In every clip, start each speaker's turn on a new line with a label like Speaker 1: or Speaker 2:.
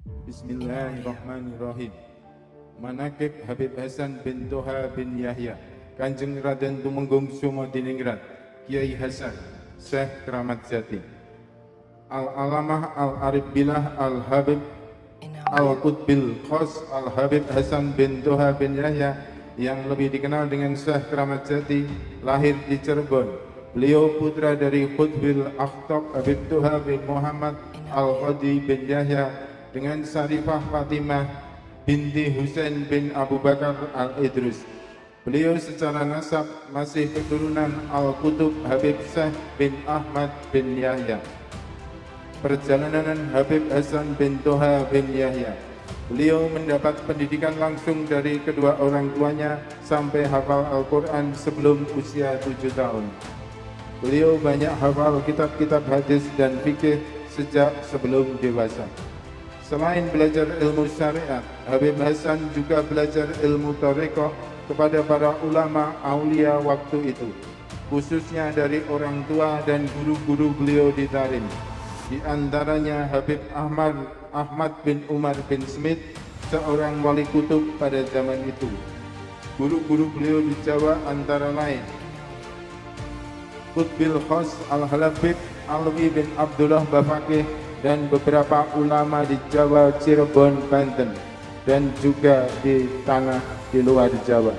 Speaker 1: Bismillahirrahmanirrahim. Manakib Habib Hasan bin Toha bin Yahya, Kanjeng Raden Tumenggung Sumo Diningrat, Kiai Hasan, Syekh Keramat Jati. Al-Alamah Al-Arif Billah Al-Habib Al-Qutbil Khos Al-Habib Hasan bin Toha bin Yahya, yang lebih dikenal dengan Syekh Keramat Jati, lahir di Cirebon. Beliau putra dari Qutbil Akhtab Habib Toha bin Muhammad Al-Qadi bin Yahya dengan Sarifah Fatimah binti Husain bin Abu Bakar Al-Idrus. Beliau secara nasab masih keturunan Al-Qutub Habib Syekh bin Ahmad bin Yahya. Perjalanan Habib Hasan bin Toha bin Yahya. Beliau mendapat pendidikan langsung dari kedua orang tuanya sampai hafal Al-Quran sebelum usia 7 tahun. Beliau banyak hafal kitab-kitab hadis dan fikih sejak sebelum dewasa. Selain belajar ilmu syariat, Habib Hasan juga belajar ilmu tarekoh kepada para ulama aulia waktu itu, khususnya dari orang tua dan guru-guru beliau di Tarim. Di antaranya Habib Ahmad bin Umar bin Smith, seorang wali kutub pada zaman itu. Guru-guru beliau di Jawa antara lain Qutbil Khos Al-Halabib Alwi bin Abdullah Bafakih, dan beberapa ulama di Jawa, Cirebon, Banten, dan juga di tanah di luar Jawa.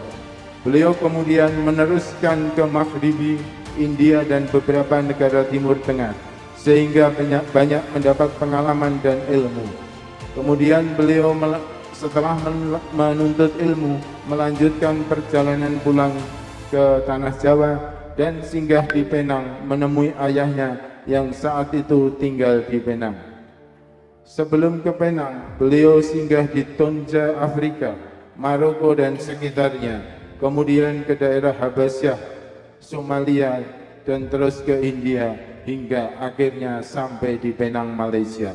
Speaker 1: Beliau kemudian meneruskan ke Maghribi, India, dan beberapa negara Timur Tengah, sehingga banyak mendapat pengalaman dan ilmu. Kemudian beliau setelah menuntut ilmu, melanjutkan perjalanan pulang ke tanah Jawa dan singgah di Penang menemui ayahnya yang saat itu tinggal di Penang. Sebelum ke Penang, beliau singgah di Tonja, Afrika, Maroko dan sekitarnya, kemudian ke daerah Habasyah, Somalia, dan terus ke India, hingga akhirnya sampai di Penang, Malaysia.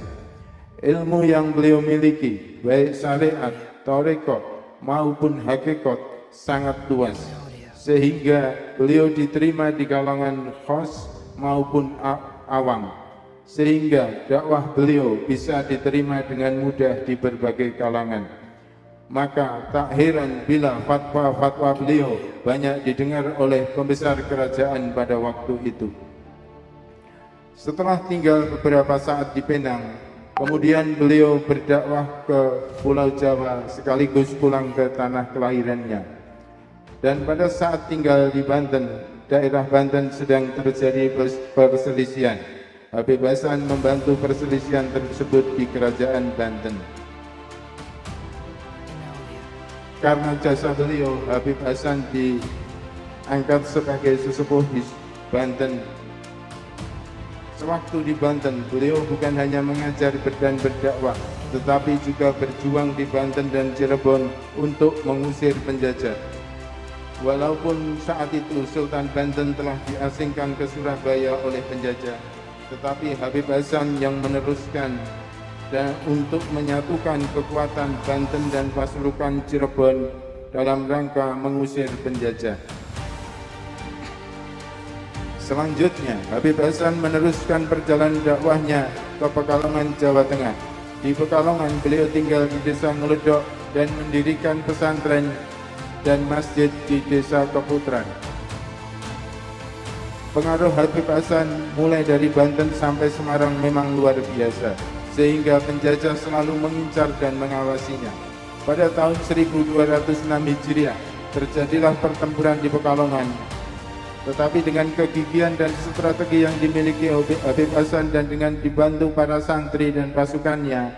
Speaker 1: Ilmu yang beliau miliki, baik syariat, tarekat maupun hakikat, sangat luas, sehingga beliau diterima di kalangan khas maupun awam, sehingga dakwah beliau bisa diterima dengan mudah di berbagai kalangan. Maka tak heran bila fatwa-fatwa beliau banyak didengar oleh pembesar kerajaan pada waktu itu. Setelah tinggal beberapa saat di Penang, kemudian beliau berdakwah ke Pulau Jawa sekaligus pulang ke tanah kelahirannya. Dan pada saat tinggal di Banten, daerah Banten sedang terjadi perselisihan. Habib Hasan membantu perselisihan tersebut di kerajaan Banten. Karena jasa beliau, Habib Hasan diangkat sebagai sesepuh di Banten. Sewaktu di Banten, beliau bukan hanya mengajar dan berdakwah, tetapi juga berjuang di Banten dan Cirebon untuk mengusir penjajah. Walaupun saat itu Sultan Banten telah diasingkan ke Surabaya oleh penjajah, tetapi Habib Hasan yang meneruskan dan untuk menyatukan kekuatan Banten dan pasuruan Cirebon dalam rangka mengusir penjajah. Selanjutnya, Habib Hasan meneruskan perjalanan dakwahnya ke Pekalongan, Jawa Tengah. Di Pekalongan, beliau tinggal di desa Ngeledok dan mendirikan pesantren dan masjid di desa Keputran. Pengaruh Habib Hasan mulai dari Banten sampai Semarang memang luar biasa, sehingga penjajah selalu mengincar dan mengawasinya. Pada tahun 1206 Hijriah, terjadilah pertempuran di Pekalongan. Tetapi dengan kegigihan dan strategi yang dimiliki Habib Hasan dan dengan dibantu para santri dan pasukannya,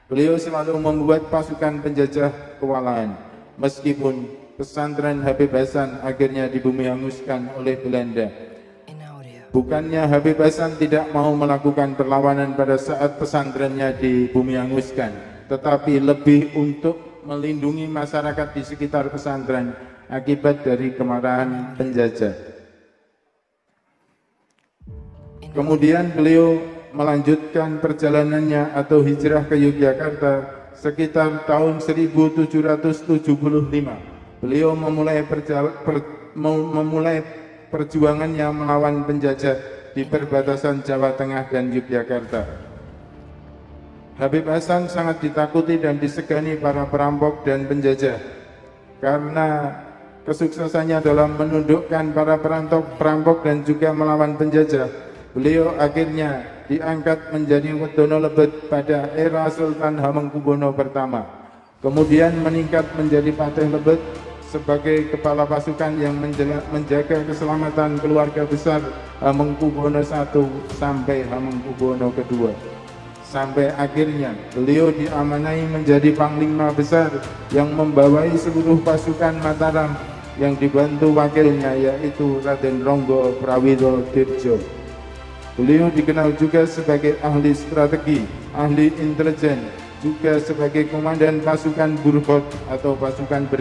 Speaker 1: beliau selalu membuat pasukan penjajah kewalahan. Meskipun pesantren Habib Hasan akhirnya dibumi-hanguskan oleh Belanda. Bukannya Habib Hasan tidak mau melakukan perlawanan pada saat pesantrennya dibumi-hanguskan, tetapi lebih untuk melindungi masyarakat di sekitar pesantren akibat dari kemarahan penjajah. Kemudian beliau melanjutkan perjalanannya atau hijrah ke Yogyakarta sekitar tahun 1775. Beliau memulai perjuangannya melawan penjajah di perbatasan Jawa Tengah dan Yogyakarta. Habib Hasan sangat ditakuti dan disegani para perampok dan penjajah karena kesuksesannya dalam menundukkan para perampok dan juga melawan penjajah. Beliau akhirnya diangkat menjadi Wedono Lebet pada era Sultan Hamengkubuwono pertama. Kemudian meningkat menjadi Patih Lebet sebagai kepala pasukan yang menjaga keselamatan keluarga besar Hamengkubuwono I sampai Hamengkubuwono II. Sampai akhirnya beliau diamanai menjadi Panglima Besar yang membawai seluruh pasukan Mataram yang dibantu wakilnya yaitu Raden Ronggo Prawiro Dirjo. Beliau dikenal juga sebagai ahli strategi, ahli intelijen, juga sebagai komandan pasukan Burhot atau pasukan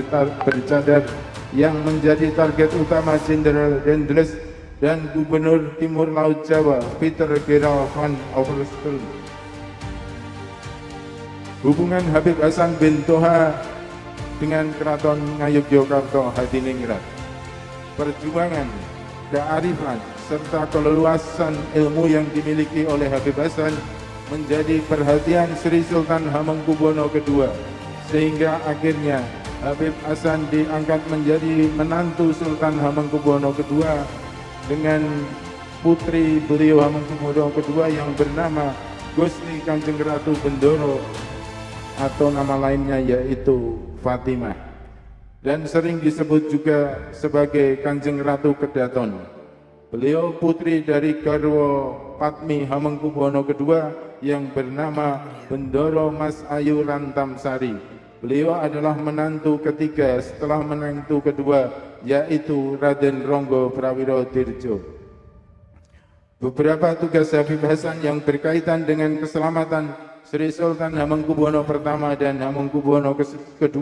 Speaker 1: bercadar yang menjadi target utama Jenderal Dendles dan Gubernur Timur Laut Jawa Peter Gerald van Overstol. Hubungan Habib Hasan bin Toha dengan Keraton Ngayogyakarta Hadiningrat, perjuangan, kearifan, serta keleluasan ilmu yang dimiliki oleh Habib Hasan menjadi perhatian Sri Sultan Hamengkubuwono II, sehingga akhirnya Habib Hasan diangkat menjadi menantu Sultan Hamengkubuwono II dengan putri beliau Hamengkubuwono II yang bernama Gusti Kanjeng Ratu Bendoro atau nama lainnya yaitu Fatimah, dan sering disebut juga sebagai Kanjeng Ratu Kedaton. Beliau putri dari garwa Patmi Hamengkubuwono II yang bernama Bendoro Mas Ayu Rantamsari. Beliau adalah menantu ketiga setelah menantu kedua yaitu Raden Ronggo Prawiro Dirjo. Beberapa tugas Habib Hasan yang berkaitan dengan keselamatan Sri Sultan Hamengkubuwono I dan Hamengkubuwono II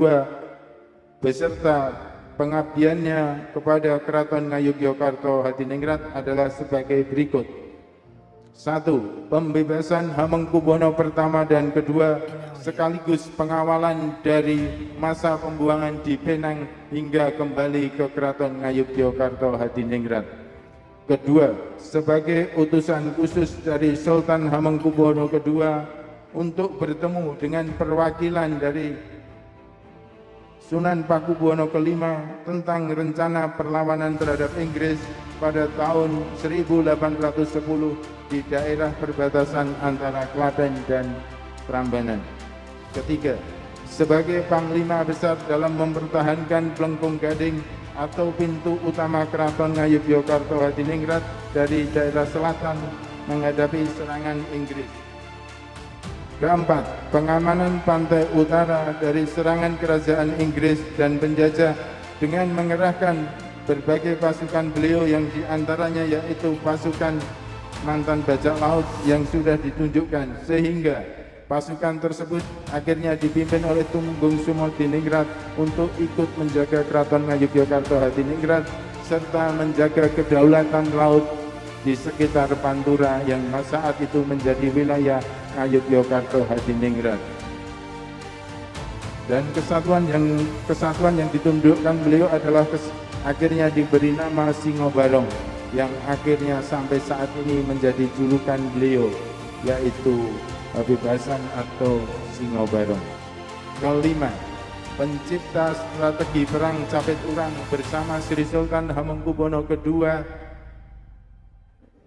Speaker 1: beserta pengabdiannya kepada Keraton Ngayogyakarta Hadiningrat adalah sebagai berikut. 1. Pembebasan Hamengkubuwono I dan II sekaligus pengawalan dari masa pembuangan di Penang hingga kembali ke Keraton Ngayogyakarta Hadiningrat. Kedua, sebagai utusan khusus dari Sultan Hamengkubuwono II untuk bertemu dengan perwakilan dari Sunan Pakubuwono V tentang rencana perlawanan terhadap Inggris pada tahun 1810 di daerah perbatasan antara Klaten dan Prambanan. Ketiga, sebagai Panglima Besar dalam mempertahankan Plengkung Gading atau pintu utama Keraton Ngayogyakarta Hadiningrat dari daerah selatan menghadapi serangan Inggris. Keempat, pengamanan pantai utara dari serangan kerajaan Inggris dan penjajah dengan mengerahkan berbagai pasukan beliau yang diantaranya yaitu pasukan mantan bajak laut yang sudah ditunjukkan, sehingga pasukan tersebut akhirnya dipimpin oleh Tumenggung Sumo Diningrat untuk ikut menjaga Keraton Ngayogyakarta Hadiningrat serta menjaga kedaulatan laut di sekitar Pantura yang saat itu menjadi wilayah Ngayogyakarta Hadiningrat. Dan kesatuan yang ditundukkan beliau adalah akhirnya diberi nama Singobarong yang akhirnya sampai saat ini menjadi julukan beliau yaitu Habib Hasan atau Singobarong. Kelima, pencipta strategi perang Capit Urang bersama Sri Sultan Hamengkubuwono II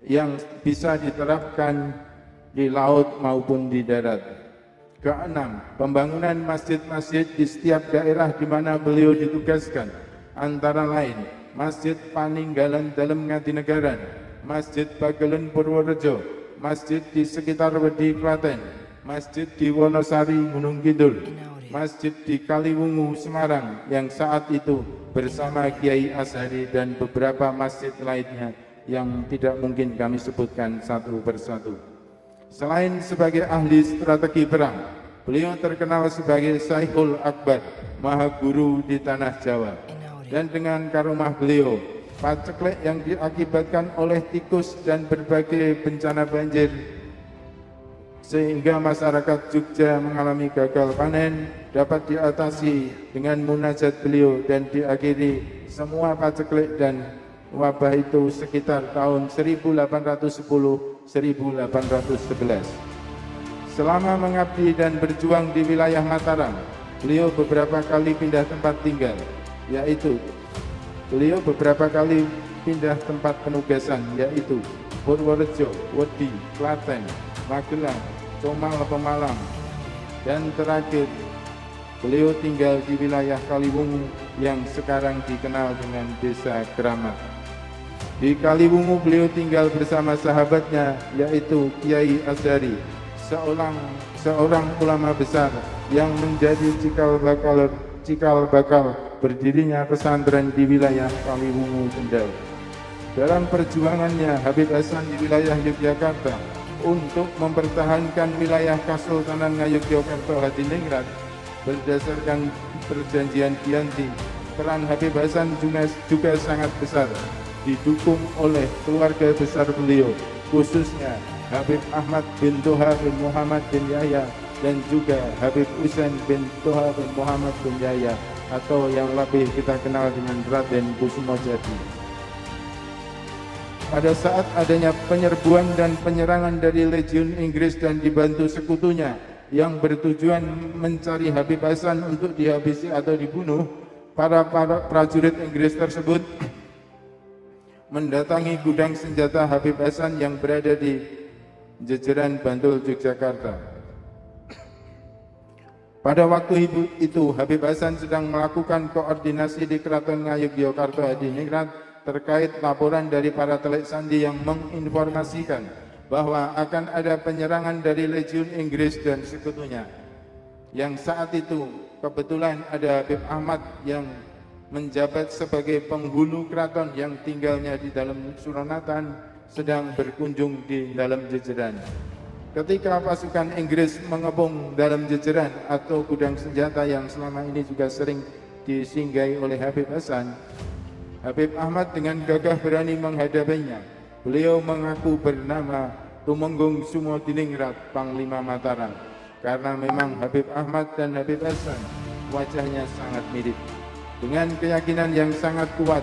Speaker 1: yang bisa diterapkan di laut maupun di darat. Keenam, pembangunan masjid-masjid di setiap daerah di mana beliau ditugaskan, antara lain Masjid Paninggalan Dalem Ngatinagaran, Masjid Bagelen Purworejo, masjid di sekitar Wedi Klaten, masjid di Wonosari Gunung Kidul, masjid di Kaliwungu Semarang yang saat itu bersama Kiai Ashari dan beberapa masjid lainnya yang tidak mungkin kami sebutkan satu persatu. Selain sebagai ahli strategi perang, beliau terkenal sebagai Syekhul Akbar, Maha Guru di tanah Jawa. Dan dengan karomah beliau, paceklik yang diakibatkan oleh tikus dan berbagai bencana banjir sehingga masyarakat Jogja mengalami gagal panen dapat diatasi dengan munajat beliau dan diakhiri semua paceklik dan wabah itu sekitar tahun 1810-1811. Selama mengabdi dan berjuang di wilayah Mataram, beliau beberapa kali pindah tempat tinggal, yaitu beliau beberapa kali pindah tempat penugasan, yaitu Purworejo, Wedi, Klaten, Magelang, Comal, Pemalang, dan terakhir beliau tinggal di wilayah Kaliwungu yang sekarang dikenal dengan Desa Keramat. Di Kaliwungu beliau tinggal bersama sahabatnya, yaitu Kiai Azhari, seorang ulama besar yang menjadi cikal bakal berdirinya pesantren di wilayah Kaliwungu, Kendal. Dalam perjuangannya, Habib Hasan di wilayah Yogyakarta untuk mempertahankan wilayah Kesultanan Ngayogyakarta Hadiningrat berdasarkan perjanjian Giyanti, peran Habib Hasan juga sangat besar, didukung oleh keluarga besar beliau, khususnya Habib Ahmad bin Toha bin Muhammad bin Yahya dan juga Habib Husain bin Toha bin Muhammad bin Yahya, atau yang lebih kita kenal dengan Raden Kusumojati. Pada saat adanya penyerbuan dan penyerangan dari Legiun Inggris dan dibantu sekutunya yang bertujuan mencari Habib Hasan untuk dihabisi atau dibunuh, para prajurit Inggris tersebut mendatangi gudang senjata Habib Hasan yang berada di Jejeran, Bantul, Yogyakarta. Pada waktu itu Habib Hasan sedang melakukan koordinasi di Keraton Ngayogyakarta Hadiningrat terkait laporan dari para telik sandi yang menginformasikan bahwa akan ada penyerangan dari Legiun Inggris dan sekutunya. Yang saat itu kebetulan ada Habib Ahmad yang menjabat sebagai penghulu keraton yang tinggalnya di dalam Suronatan sedang berkunjung di dalam Jejeran. Ketika pasukan Inggris mengepung dalam Jejeran atau gudang senjata yang selama ini juga sering disinggahi oleh Habib Hasan, Habib Ahmad dengan gagah berani menghadapinya. Beliau mengaku bernama Tumenggung Sumodiningrat, Panglima Mataram, karena memang Habib Ahmad dan Habib Hasan wajahnya sangat mirip. Dengan keyakinan yang sangat kuat,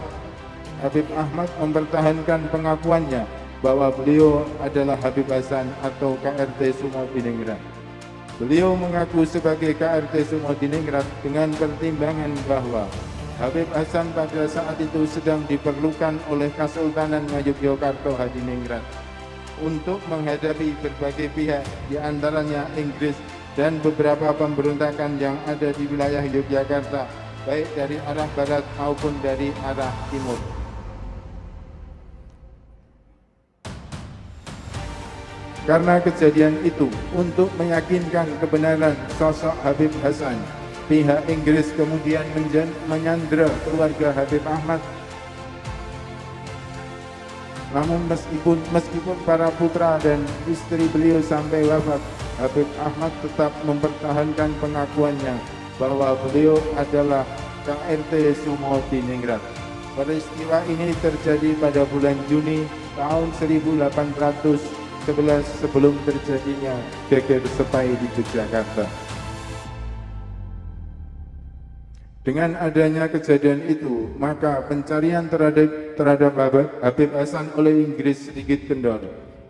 Speaker 1: Habib Ahmad mempertahankan pengakuannya bahwa beliau adalah Habib Hasan atau KRT Sumodiningrat. Beliau mengaku sebagai KRT Sumodiningrat dengan pertimbangan bahwa Habib Hasan pada saat itu sedang diperlukan oleh Kesultanan Ngayogyakarta Hadiningrat untuk menghadapi berbagai pihak, di antaranya Inggris dan beberapa pemberontakan yang ada di wilayah Yogyakarta, baik dari arah barat maupun dari arah timur. Karena kejadian itu, untuk meyakinkan kebenaran sosok Habib Hasan, pihak Inggris kemudian menyandera keluarga Habib Ahmad. Namun meskipun para putra dan istri beliau sampai wafat, Habib Ahmad tetap mempertahankan pengakuannya bahwa beliau adalah KRT Sumodiningrat. Peristiwa ini terjadi pada bulan Juni tahun 1811 sebelum terjadinya geger Sepai di Yogyakarta. Dengan adanya kejadian itu, maka pencarian terhadap Habib Hasan oleh Inggris sedikit kendor,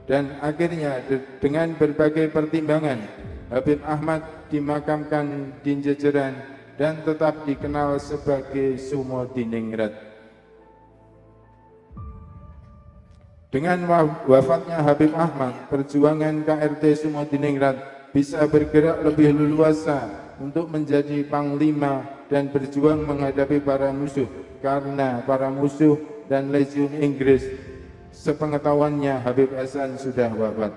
Speaker 1: dan akhirnya dengan berbagai pertimbangan Habib Ahmad dimakamkan di Jejeran dan tetap dikenal sebagai Sumodiningrat. Dengan wafatnya Habib Ahmad, perjuangan KRT Sumodiningrat bisa bergerak lebih leluasa untuk menjadi panglima dan berjuang menghadapi para musuh, karena para musuh dan Legiun Inggris sepengetahuannya Habib Hasan sudah wafat.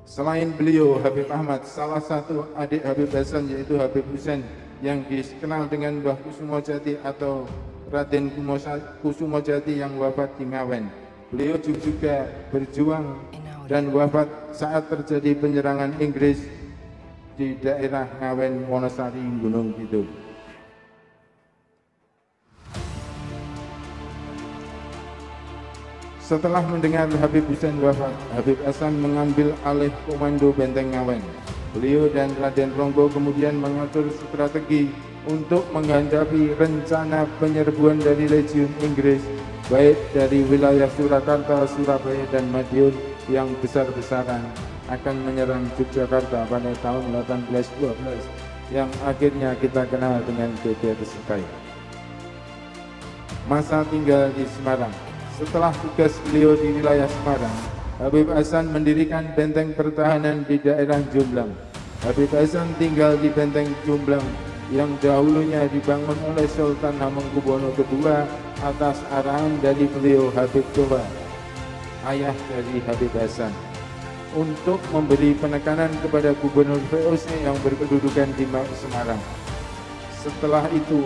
Speaker 1: Selain beliau, Habib Ahmad, salah satu adik Habib Hasan yaitu Habib Husain yang dikenal dengan Mbah Kusumojati atau Raden Kusumojati yang wafat di Ngawen. Beliau juga berjuang dan wafat saat terjadi penyerangan Inggris di daerah Ngawen, Wonosari, Gunung Kidul. Setelah mendengar Habib Husain wafat, Habib Hasan mengambil alih komando Benteng Ngawen. Beliau dan Raden Ronggo kemudian mengatur strategi untuk menghadapi rencana penyerbuan dari Legiun Inggris, baik dari wilayah Surakarta, Surabaya, dan Madiun yang besar-besaran, akan menyerang Yogyakarta pada tahun 1812 yang akhirnya kita kenal dengan Geger Sekai. Masa tinggal di Semarang. Setelah tugas beliau di wilayah Semarang, Habib Hasan mendirikan benteng pertahanan di daerah Jomblang. Habib Hasan tinggal di benteng Jomblang yang dahulunya dibangun oleh Sultan Hamengkubuwono II atas arahan dari beliau Habib Toha, ayah dari Habib Hasan, untuk memberi penekanan kepada Gubernur VOC yang berkedudukan di Semarang. Setelah itu,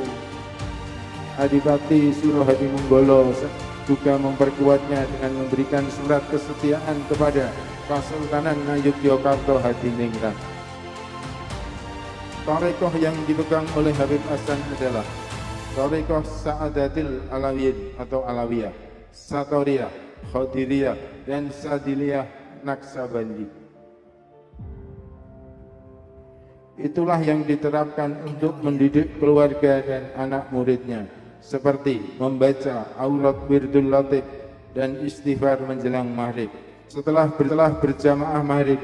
Speaker 1: Adipati Surohadi Munggolo juga memperkuatnya dengan memberikan surat kesetiaan kepada Kesultanan Ngayogyakarta Hadiningrat. Tarekoh yang dipegang oleh Habib Hasan adalah Tarekoh Sa'adatil Alawiyin atau Alawiyah, Satoriyah, Khadiriyah, dan Sadiliyah Naksabandi. Itulah yang diterapkan untuk mendidik keluarga dan anak muridnya, seperti membaca aurat wirdul latif dan istighfar menjelang maghrib. Setelah berjamaah maghrib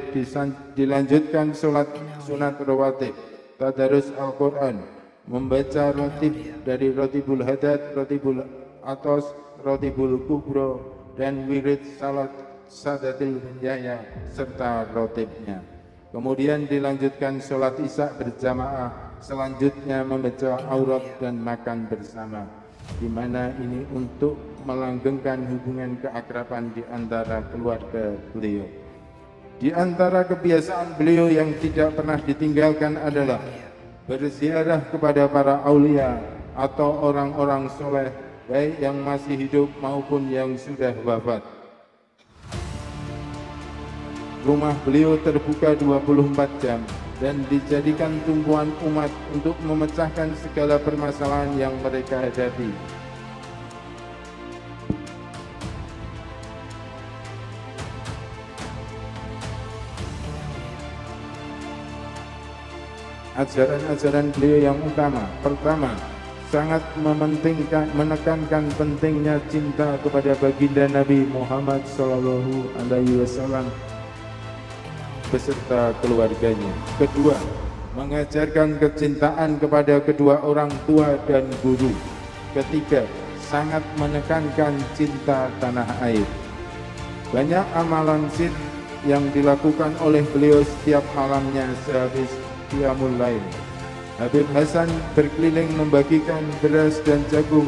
Speaker 1: dilanjutkan sholat sunat rawatib, tadarus Al-Quran, membaca rotib dari rotibul hadad, rotibul atos, rotibul kubro, dan wirid salat sadatil hinjaya serta rotibnya. Kemudian dilanjutkan sholat isya berjamaah, selanjutnya membaca aurat dan makan bersama, di mana ini untuk melanggengkan hubungan keakraban di antara keluarga beliau. Di antara kebiasaan beliau yang tidak pernah ditinggalkan adalah berziarah kepada para aulia atau orang-orang soleh, baik yang masih hidup maupun yang sudah wafat. Rumah beliau terbuka 24 jam dan dijadikan tumpuan umat untuk memecahkan segala permasalahan yang mereka hadapi. Ajaran-ajaran beliau yang utama, pertama, sangat menekankan pentingnya cinta kepada baginda Nabi Muhammad SAW beserta keluarganya. Kedua, mengajarkan kecintaan kepada kedua orang tua dan guru. Ketiga, sangat menekankan cinta tanah air. Banyak amalan sir yang dilakukan oleh beliau setiap malamnya sehabis qiyamul lail. Habib Hasan berkeliling membagikan beras dan jagung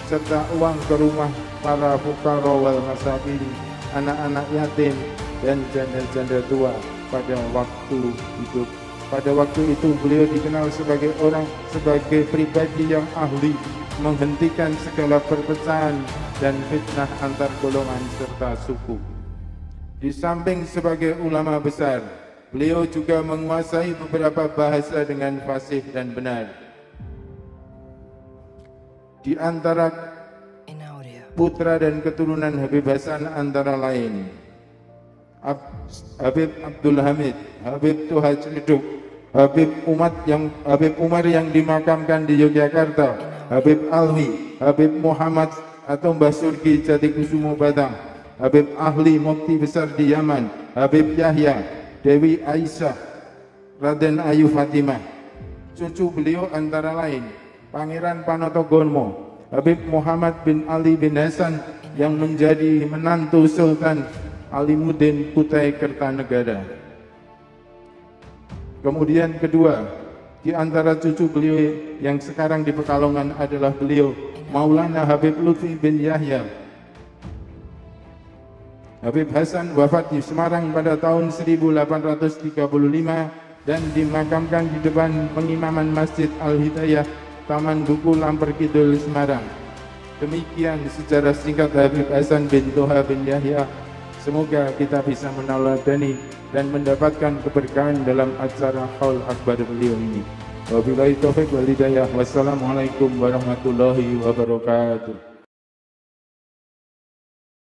Speaker 1: serta uang ke rumah para fuqara wal masakin, anak-anak yatim dan janda-janda tua pada waktu hidup. Pada waktu itu beliau dikenal sebagai pribadi yang ahli menghentikan segala perpecahan dan fitnah antar golongan serta suku. Di samping sebagai ulama besar, beliau juga menguasai beberapa bahasa dengan fasih dan benar. Di antara putra dan keturunan Habib Hasan antara lain Habib Abdul Hamid, Habib Toha Ciledug, Habib Umar yang dimakamkan di Yogyakarta, Habib Alwi, Habib Muhammad atau Mbah Surgi Jatikusumo Batang, Habib Ahli Mufti Besar di Yaman, Habib Yahya, Dewi Aisyah, Raden Ayu Fatimah. Cucu beliau antara lain Pangeran Panotogono, Habib Muhammad bin Ali bin Hasan yang menjadi menantu Sultan Alimuddin Kutai Kertanegara. Kemudian kedua, di antara cucu beliau yang sekarang di Pekalongan adalah beliau Maulana Habib Lutfi bin Yahya. Habib Hasan wafat di Semarang pada tahun 1835 dan dimakamkan di depan pengimaman Masjid Al-Hidayah, Taman Buku Lamper Kidul, Semarang. Demikian sejarah singkat Habib Hasan bin Toha bin Yahya. Semoga kita bisa meneladani dan mendapatkan keberkahan dalam acara Haul Akbar beliau ini. Wabillahi taufiq wal hidayah. Wassalamualaikum warahmatullahi wabarakatuh.